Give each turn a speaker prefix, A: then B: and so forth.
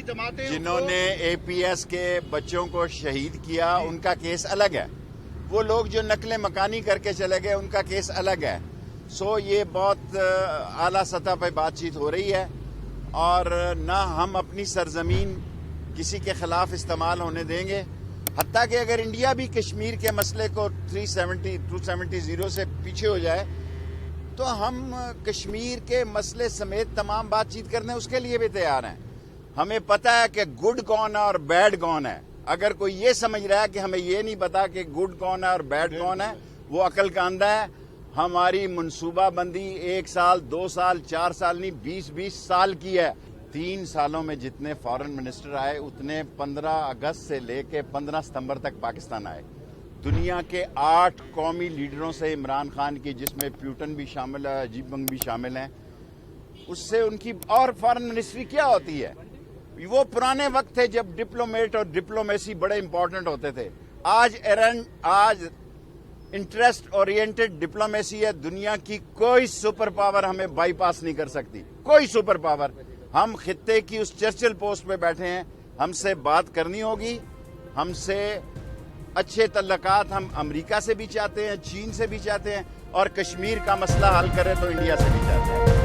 A: जमातें
B: जिन्होंने APS के बच्चों को शहीद किया उनका केस अलग है। वो लोग जो नकले मकानी करके चले गए उनका केस अलग है। सो ये बहुत आला सतह पर बातचीत हो रही है और ना हम अपनी सरजमीन किसी के खिलाफ इस्तेमाल होने देंगे। हत्ता कि अगर इंडिया भी कश्मीर के मसले को 270 से पीछे हो जाए तो हम कश्मीर के मसले समेत तमाम बातचीत करने उसके लिए भी तैयार हैं। हमें पता है कि गुड कौन है और बैड कौन है। अगर कोई ये समझ रहा है कि हमें ये नहीं पता कि गुड कौन है और बैड कौन है, वो अकल का अंधा है। हमारी मनसूबाबंदी 1 साल 2 साल 4 साल नहीं 20-20 साल की है। 3 सालों में जितने फॉरेन मिनिस्टर आए उतने 15 अगस्त से लेके 15 सितंबर तक पाकिस्तान आए। दुनिया के 8 कौमी लीडरों से इमरान खान की, जिसमें प्यूटन भी शामिल है, अजीब बंग भी शामिल हैं, उससे उनकी और फॉरेन मिनिस्ट्री क्या होती है। वो पुराने वक्त थे जब डिप्लोमेट और डिप्लोमेसी बड़े इंपॉर्टेंट होते थे। आज इंटरेस्ट ओरिएंटेड डिप्लोमेसी है। दुनिया की कोई सुपर पावर हमें बाईपास नहीं कर सकती, कोई सुपर पावर। हम खित्ते की उस चर्चिल पोस्ट पे बैठे हैं, हमसे बात करनी होगी। हमसे अच्छे तल्लकात हम अमेरिका से भी चाहते हैं, चीन से भी चाहते हैं और कश्मीर का मसला हल करें तो इंडिया से भी चाहते हैं।